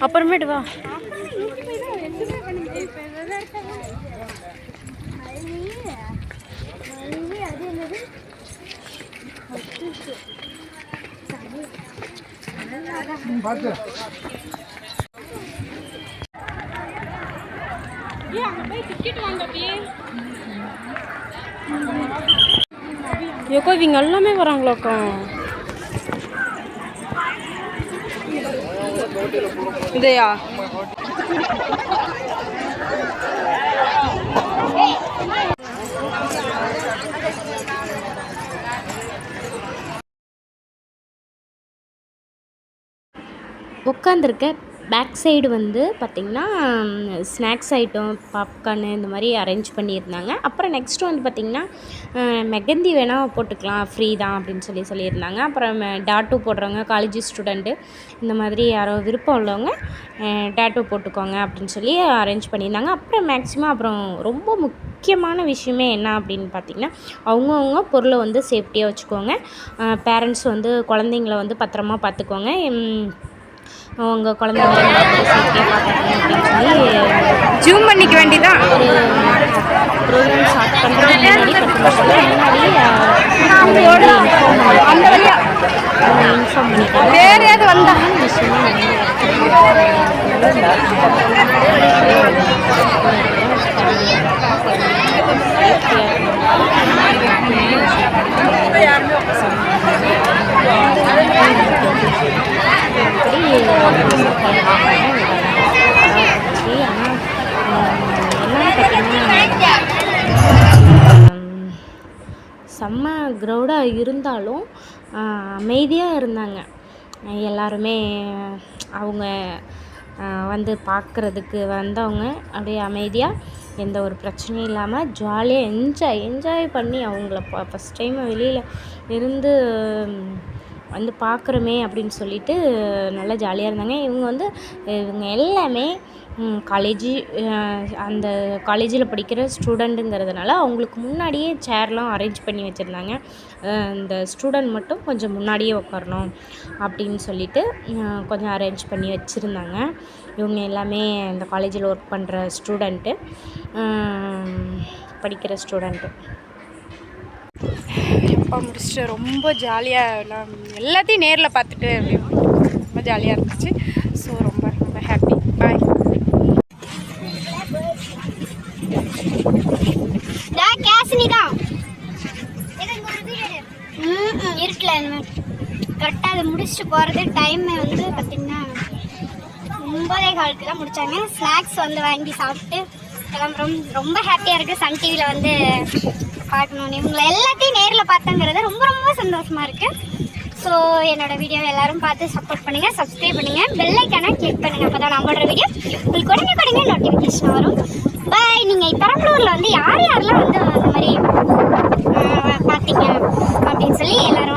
அப்புறமேட்டு வா. யோகோ இவங்க எல்லாமே வராங்களாக்கா? இதையா உட்காந்துருக்க பேக் சைடு வந்து பார்த்திங்கன்னா ஸ்நாக்ஸ் ஐட்டம், பாப்கார்னு இந்த மாதிரி அரேஞ்ச் பண்ணியிருந்தாங்க. அப்புறம் நெக்ஸ்ட்டு வந்து பார்த்திங்கன்னா மெஹந்தி வேணால் போட்டுக்கலாம், ஃப்ரீ தான் அப்படின்னு சொல்லியிருந்தாங்க. அப்புறம் டாட்டூ போடுறவங்க, காலேஜ் ஸ்டூடெண்ட்டு இந்த மாதிரி யாரோ விருப்பம் உள்ளவங்க டாட்டூ போட்டுக்கோங்க அப்படின்னு சொல்லி அரேஞ்ச் பண்ணியிருந்தாங்க. அப்புறம் மேக்ஸிமம் அப்புறம் ரொம்ப முக்கியமான விஷயமே என்ன அப்படின்னு பார்த்திங்கன்னா, அவங்கவுங்க பொருளை வந்து சேஃப்டியாக வச்சுக்கோங்க. பேரண்ட்ஸ் வந்து குழந்தைங்கள வந்து பத்திரமா பார்த்துக்கோங்க. அவங்க குழந்தைங்க சேஃப்டியாக பார்த்துக்கணும் அப்படின்னு சொல்லி ஜூம் பண்ணிக்க வேண்டியதான். ஒரு ப்ரோக்ராம் ஸ்டார்ட் பண்ணுறதுக்கு முன்னாடி 10 நிமிஷம் முன்னாடி இன்ஃபார்ம் பண்ணிட்டாங்க. வேறு ஏதாவது வந்தால் விஷயமா செம்ம க்ரௌடாக இருந்தாலும் அமைதியாக இருந்தாங்க எல்லாருமே. அவங்க வந்து பார்க்குறதுக்கு வந்தவங்க அப்படியே அமைதியாக எந்த ஒரு பிரச்சனையும் இல்லாமல் ஜாலியாக என்ஜாய் பண்ணி அவங்கள ஃபஸ்ட் டைம் வெளியில் இருந்து வந்து பார்க்குறோமே அப்படின்னு சொல்லிட்டு நல்லா ஜாலியாக இருந்தாங்க. இவங்க எல்லாமே காலேஜு அந்த காலேஜில் படிக்கிற ஸ்டூடெண்ட்டுங்கிறதுனால அவங்களுக்கு முன்னாடியே சேர்லாம் அரேஞ்ச் பண்ணி வச்சுருந்தாங்க. இந்த ஸ்டூடெண்ட் மட்டும் கொஞ்சம் முன்னாடியே உட்காரணும் அப்படின்னு சொல்லிட்டு கொஞ்சம் அரேஞ்ச் பண்ணி வச்சுருந்தாங்க. இவங்க எல்லாமே இந்த காலேஜில் ஒர்க் பண்ணுற ஸ்டூடெண்ட்டு, படிக்கிற ஸ்டூடெண்ட்டு. எப்போ முடிச்சுட்டு ரொம்ப ஜாலியாக எல்லாம் எல்லாத்தையும் நேரில் பார்த்துட்டு ரொம்ப ஜாலியாக இருந்துச்சு. ஸோ ரொம்ப ரொம்ப ஹாப்பி. பாய். இருக்குல்ல கரெக்டாக அதை முடிச்சுட்டு போகிறது டைம் வந்து பார்த்திங்கன்னா 9:15 தான் முடித்தாங்க. ஸ்நாக்ஸ் வந்து வாங்கி சாப்பிட்டு எல்லாம் ரொம்ப ஹாப்பியாக இருக்குது. சன் டிவியில் வந்து பார்க்கணுன்னு இவங்களை எல்லாத்தையும் நேரில் பார்த்தங்கிறது ரொம்ப ரொம்ப சந்தோஷமாக இருக்குது. ஸோ என்னோடய வீடியோவை எல்லோரும் பார்த்து சப்போர்ட் பண்ணுங்கள், சப்ஸ்கிரைப் பண்ணுங்கள், பெல் ஐக்கானை கிளிக் பண்ணுங்கள். அப்போ தான் நான் போடுற வீடியோ உங்களுக்கு உடனே நோட்டிஃபிகேஷன் வரும். பாய். நீங்கள் பெரம்பலூரில் வந்து யாரெல்லாம் வந்து அந்த மாதிரி பார்த்தீங்க அப்படின்னு சொல்லி எல்லோரும்